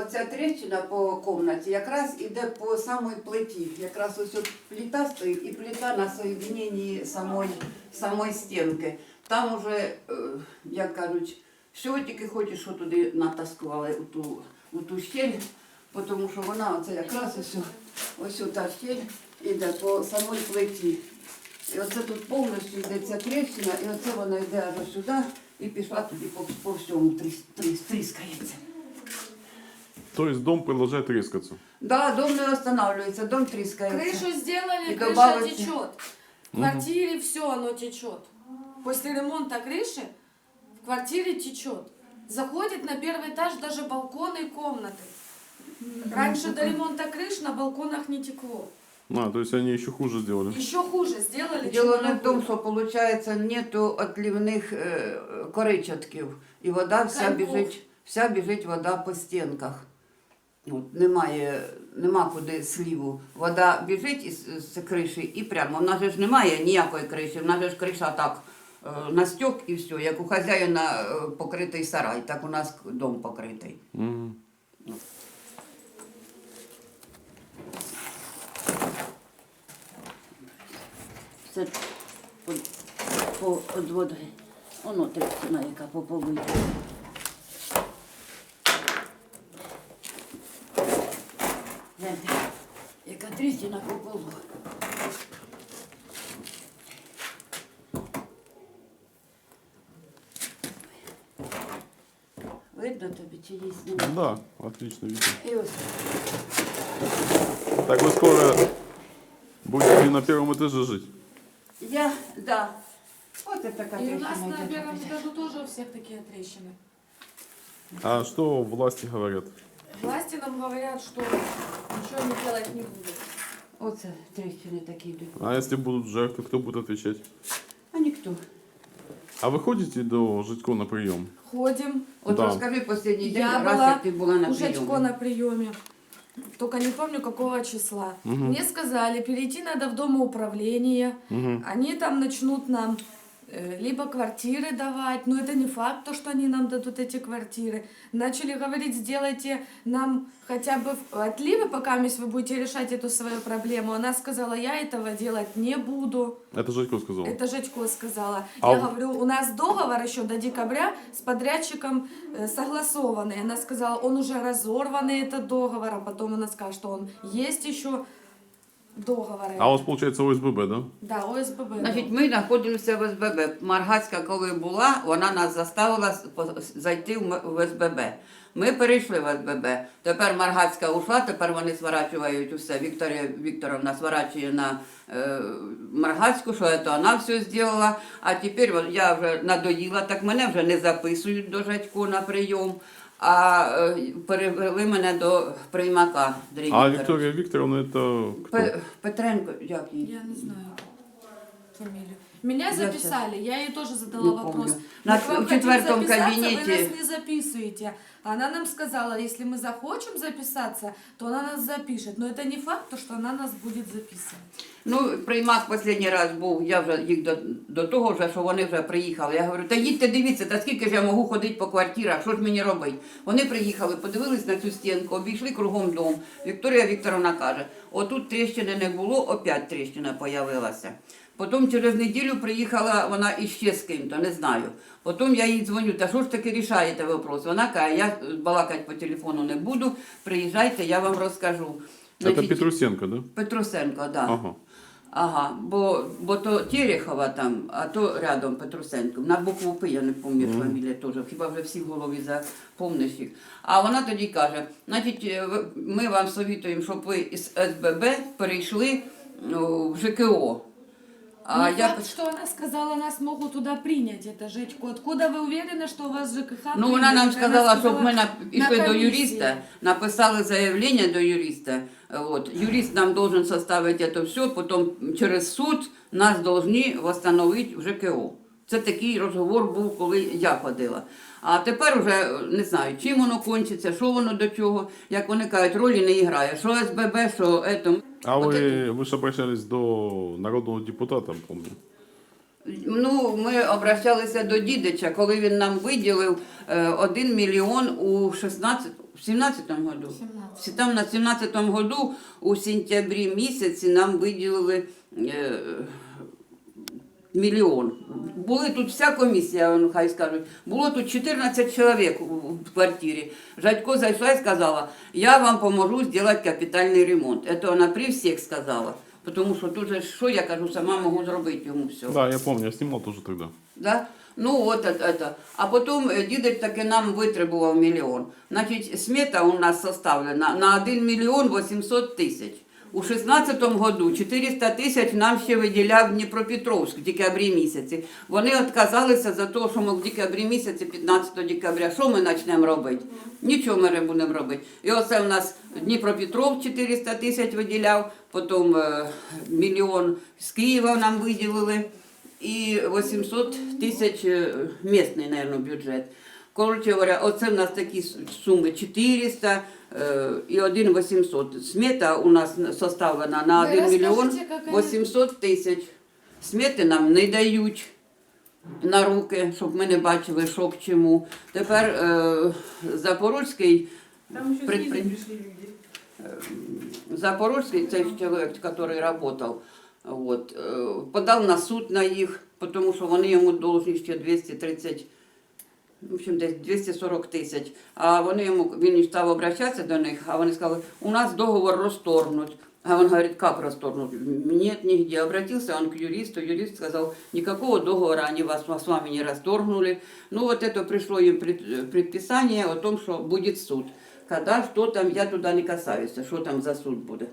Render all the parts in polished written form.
оця тріщина по кімнаті якраз іде по самій плиті. Якраз ось от плита стоїть і плита на соєдиненні самої стінки. Там уже, як кажуть, що тільки хочеш, що туди натаскували у ту щель, тому що вона оце якраз ось та щель іде по самій плиті. І оце тут повністю йде ця тріщина, і оце вона йде аж сюди і пішла туди по всьому тріскається. То есть дом продолжает трескаться? Да, дом не останавливается, дом трескается. Крышу сделали, И крыша добавить- течет. В квартире все оно течет. После ремонта крыши в квартире течет. Заходит на первый этаж даже балконы и комнаты. Раньше до ремонта крыш на балконах не текло. То есть они еще хуже сделали. Еще хуже сделали, Дело чем не оно в тому, было. що виходить, нету отлівних коричатків. І вода вся біжить вода по стінках. От, нема куди сліву. Вода біжить з криші і прямо. У нас же ж немає ніякої криші, у нас же ж криша так на стьок і все. Як у хазяїна покритий сарай, так у нас дом покритий. Мгм. Це по одводи. Воно тріщина, яка побита. Гляньте, яка тріщина по полу. Видно тобі чи є сніг? Да, отлично видно. І ось. Так вы скоро будете на первом этаже жить? Да. Оце така И у тріщина. нас на йде. первом этаже тоже у всех такие трещины. А что власти говорят? Власти нам говорят, что ничего не делать не будут. Оце тріщини такі йдуть. А если будут жертвы, кто будет отвечать? А ніхто. А вы ходите до Житько на прием? Ходим. От Да. розкажи останній день, Я раз была як ти була на у Жечко прийомі. на приеме. Только не помню, какого числа. Мне сказали, перейти надо в домоуправление. Они там начнут нам либо квартиры давать, но это не факт, то, что они нам дадут эти квартиры. Начали говорить, сделайте нам хотя бы отливы, пока вы будете решать эту свою проблему. Она сказала, я этого делать не буду. Это Житько сказал. Это Жечко сказала. А Я в- говорю, у нас договор еще до декабря с подрядчиком согласованный. Она сказала, он уже разорванный, этот договор, а потом она сказала, что он есть еще договор. А у вас получается ОСББ, да? Да, ОСББ. Значить, ми знаходимося в СББ. Маргацька, коли була, вона нас заставила зайти в СББ. Ми перейшли в СББ. Тепер Маргацька ушла, тепер вони сворачують усе. Вікторія Вікторовна сворачує на Маргацьку, що це вона все зробила. А тепер я вже надоїла, так мене вже не записують до Жадько на прийом, а перевели мене до приймака. Андрій А Вікторович. Виктория Викторовна это кто? Петренко, як її? Я не знаю фамилию. Меня Я записали, я ей тоже задала не вопрос. помню. Мы На к вам в четвертом хотим записаться, кабинете. Вы нас не записываете. Она нам сказала, если мы захочем записаться, то она нас запишет. Но это не факт, то, что она нас будет записывать. Ну, приймак останній раз був, я вже їх до того, вже, що вони вже приїхали. Я говорю, та їдьте дивіться, та скільки ж я можу ходити по квартирах, що ж мені робити? Вони приїхали, подивились на цю стінку, обійшли кругом дом. Вікторія Вікторовна каже, отут тріщини не було, опять тріщина появилася. Потім через неділю приїхала вона іще з ким-то, не знаю. Потім я їй дзвоню, та що ж таки рішаєте вопрос? Вона каже, я балакати по телефону не буду, приїжджайте, я вам розкажу. Это Петрусенко, да? Петрусенко, так. Да. Ага. Ага, бо то Терехова там, а то рядом Петрусенко. На букву П, я не пам'ятаю фамілія теж, хіба вже всі в голові запомниш їх. А вона тоді каже, значить, ми вам совітуємо, щоб ви із СББ перейшли в ЖКО. А Не я... факт, что она сказала, нас могут туда принять, это Жечко. Откуда вы уверены, что у вас ЖКХ Ну, вона нам принят? сказала, щоб ми пішли до комиссии. юриста, написали заявлення до юриста. От. Юрист нам должен составити це все, потім через суд нас повинні встановити в ЖКО. Це такий розговор був, коли я ходила. А тепер вже не знаю, чим воно кончиться, що воно до чого. Як вони кажуть, ролі не грає. Що СББ, що ето. А От вы же обращались до народного депутата, помню. Ну, ми обращалися до Дідича, коли він нам виділив 1 мільйон у В 17-му году? 17. Там на 17-му году у сентябрі місяці нам виділили мільйон. Були тут вся комісія, ну, хай скажуть, було тут 14 чоловік в квартирі. Жадько зайшла і сказала, я вам поможу зробити капітальний ремонт. Це вона при всіх сказала. Тому що тут же, що я кажу, сама можу зробити йому все. Да, я помню, я снимал тоже тогда. Да? Ну от это. А потім дідик таки нам витребував мільйон. Значить, смета у нас составлена на 1 мільйон 800 тисяч. У 16-му году 400 тисяч нам ще виділяв Дніпропетровськ в декабрі місяці. Вони відказалися за те, що ми в декабрі місяці, 15 декабря, що ми почнемо робити? Нічого ми не будемо робити. І оце в нас Дніпропетров 400 тисяч виділяв, потім мільйон з Києва нам виділили і 800 тисяч місний, мабуть, бюджет. Коротше говоря, оце в нас такі суми 400 і 1 800. Смета у нас составлена на Ви 1 мільйон розкажіть, як вони- 800 тисяч. Смети нам не дають на руки, щоб ми не бачили, що к чому. Тепер Запорозький Там еще Предпри- снизу пришли люди. Запорожский, цей человек, который работал, вот, подал на суд на їх, тому що вони йому должні ще 230, в общем, десь 240 тисяч. А вони йому, він став обращатися до них, а вони сказали, у нас договор розторгнуть. А он говорит, как расторгнуть? Нет, нигде. Обратился он к юристу, юрист сказал, никакого договора они вас с вами не расторгнули. Ну вот это пришло им предписание о том, что будет суд. Когда, что там, я туда не касаюсь, что там за суд будет.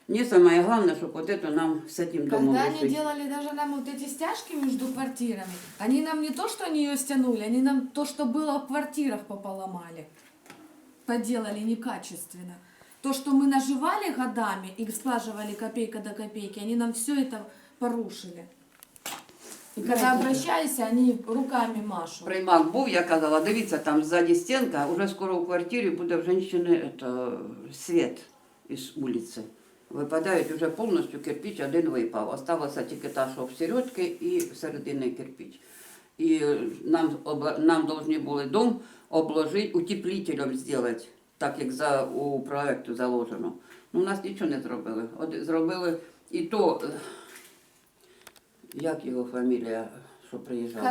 Мне самое главное, чтобы вот это нам с этим домом Когда они решить. делали даже нам вот эти стяжки между квартирами, они нам не то, что они ее стянули, они нам то, что было в квартирах, пополомали. Поделали некачественно. То, что мы наживали годами и сглаживали копейка до копейки, они нам все это порушили. И когда обращаешься, они руками машут. Приймак був, я казала, дивіться, там ззаді стінка, уже скоро у квартирі буде в жінки світ із вулиці. Випадають вже повністю кирпич, один випав. Осталося тільки та, що всередки і всередині кирпич. І нам повинні були дом обложити, утеплителем зробити, так як у проєкту заложено. Ну, у нас нічого не зробили. Зробили і то, як його фамілія, що приїжджав?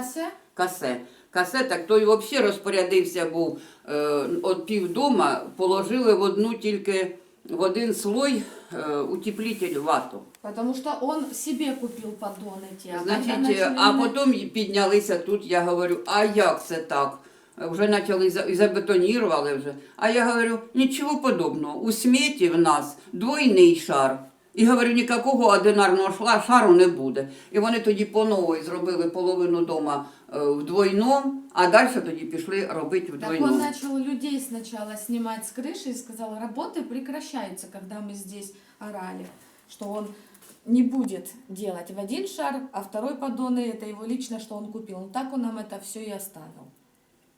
Кассе? Касе, так той взагалі розпорядився був, от півдома положили в один слой утеплитель вату. Потому что он себе купил поддон эти. А когда Значить, начали а потім піднялися тут, я говорю, а як це так? Вже почали і забетонірували вже. А я говорю, нічого подобного, у сметі в нас двойний шар. І говорю, ніякого одинарного шару не буде. І вони тоді по новій зробили половину дома вдвойном, а далі тоді пішли робити Так вдвойном. он начал людей сначала снимать с крыши и сказал, работы прекращаются, когда мы здесь орали, что он не будет делать в один шар, а второй поддон, и это его лично, что он купил. Ну так он нам это все и оставил.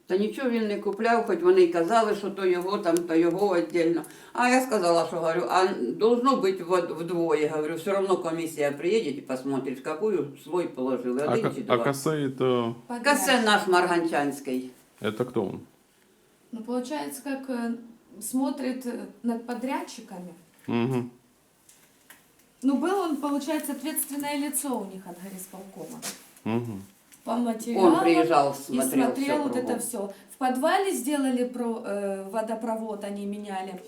Та нічого він не купляв, хоч вони й казали, що то його там, то його віддільно. А я сказала, що говорю, а должно бути вдвоє. Говорю, все одно комісія приїде і посмотрить, в какую слой положили, один чи А два. Кассе это... Касе наш Марганчанський. Это кто он? Ну получается, как смотрит над подрядчиками. Угу. Ну был он, получается, ответственное лицо у них от горисполкома. Угу. По материалам. Он приезжал, И смотрел, смотрел всё вот кругом. это все. В подвале сделали водопровод, они меняли.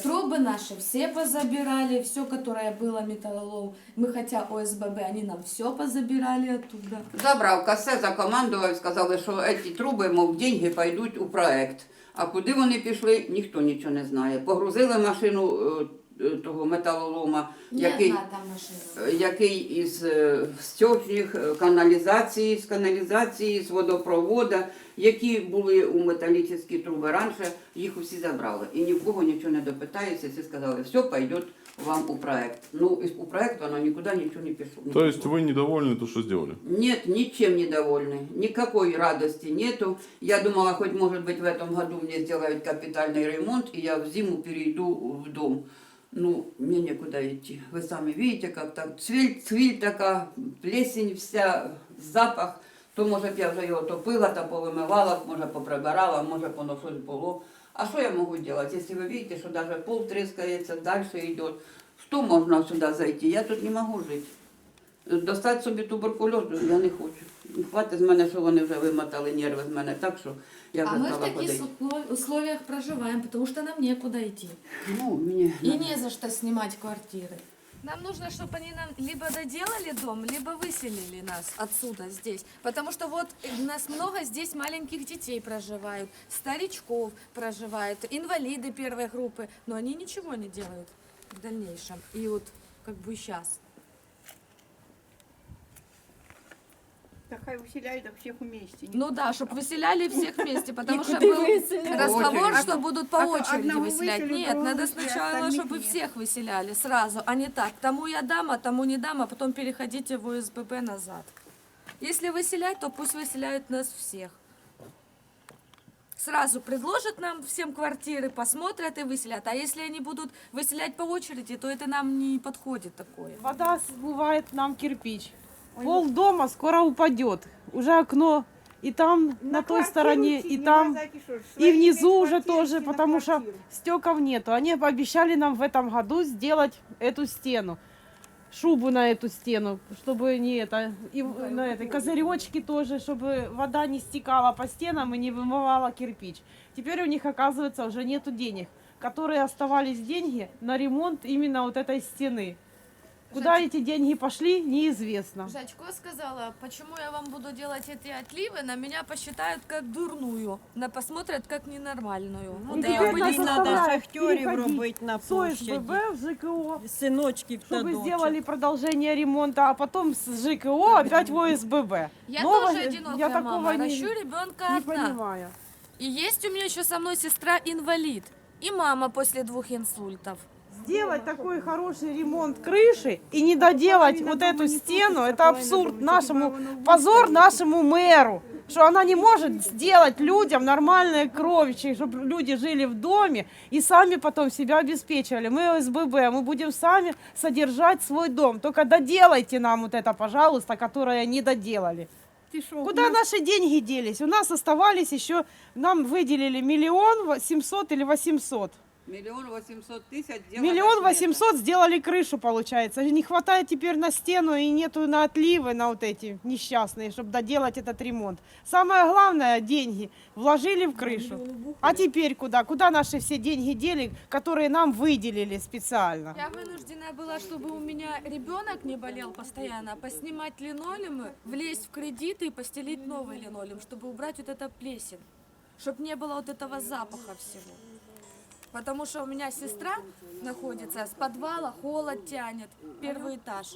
Трубы наши все позабирали, все, которое было металлолом. Мы хотя ОСББ, они нам все позабирали оттуда. Забрав касе, закомандував, сказали, що ці труби, мов, деньги пойдуть у проект. А куди вони пішли, ніхто нічого не знає. Погрузили машину того металолома, Не який, одна там машина. який із стічних каналізації, з водопроводу, які були у металічні труби раніше, їх усі забрали. І ні в кого нічого не допитається, всі сказали, все пойде вам у проект. Ну, у проект воно нікуди нічого не пішло. То есть вы недовольны то, что сделали? Нет, ничем недовольны. Никакой радости нету. Я думала, хоть может быть в этом году мне сделают капитальный ремонт, и я в зиму перейду в дом. Ну, мне некуда идти. Вы сами видите, как там цвіль така, плесень вся, запах. То, може б я вже його топила та повимивала, може поприбирала, може воно щось було. А что я могу делать, если вы видите, что даже пол трескается, дальше идет? Что можно сюда зайти? Я тут не могу жити. Достати собі туберкульозу я не хочу. Хватить з мене, що вони вже вимотали нерви з мене так, що я А вже мы в стала таких ходити. условиях проживаем, потому что нам некуда идти. Ну, мені... И не за что снимать квартиры. Нам нужно, чтобы они нам либо доделали дом, либо выселили нас отсюда, здесь. Потому что вот у нас много здесь маленьких детей проживают, старичков проживают, инвалиды первой группы. Но они ничего не делают в дальнейшем. И вот как бы сейчас. Так хай выселяют всех вместе. Ну да, чтобы выселяли всех вместе, потому что куда был выселяют? разговор, По что будут по А то очереди одного выселять. выселят, Нет, другого надо выселят, сначала, остальных чтобы нет. всех выселяли сразу, а не так. Тому я дам, а тому не дам, а потом переходите в ОСББ назад. Если выселять, то пусть выселяют нас всех. Сразу предложат нам всем квартиры, посмотрят и выселят. А если они будут выселять по очереди, то это нам не подходит такое. Вода смывает нам кирпич. Пол дома скоро упадет. Уже окно и там, на той стороне, и там, и внизу уже тоже, потому что стеков нету. Они пообещали нам в этом году сделать эту стену, шубу на эту стену, чтобы не это, и на этой козыречки тоже, чтобы вода не стекала по стенам и не вымывала кирпич. Теперь у них, оказывается, уже нету денег, которые оставались деньги на ремонт именно вот этой стены. Куда эти деньги пошли, неизвестно. Жачко сказала, почему я вам буду делать эти отливы, на меня посчитают как дурную, посмотрят как ненормальную. И Вот теперь я нас были заставляют шахтерів переходить робити на с площаді. ОСББ в ЖКО, Синочків та чтобы дочок. сделали продолжение ремонта, а потом с ЖКО опять в ОСББ. Я Новое- тоже одинокая я такого мама, не- ращу ребенка Не одна. понимаю. И есть у меня еще со мной сестра инвалид. И мама после 2 инсультов. Сделать такой хороший ремонт крыши и не доделать вот эту стену, это абсурд нашему, позор нашему мэру, что она не может сделать людям нормальные кровищи, чтобы люди жили в доме и сами потом себя обеспечивали. Мы ОСББ, мы будем сами содержать свой дом. Только доделайте нам вот это, пожалуйста, которое не доделали. Куда наши деньги делись? У нас оставались еще, нам выделили 1 700 000 или 800. 1 800 000 1 800 000 сделали крышу, получается. Не хватает теперь на стену и нету на отливы, на вот эти несчастные, чтобы доделать этот ремонт. Самое главное, деньги вложили в крышу. А теперь куда? Куда наши все деньги дели, которые нам выделили специально? Я вынуждена была, чтобы у меня ребенок не болел постоянно, поснимать линолеумы, влезть в кредиты и постелить новый линолеум, чтобы убрать вот это плесень, чтобы не было вот этого запаха всего. Потому что у меня сестра находится с подвала, холод тянет, первый этаж.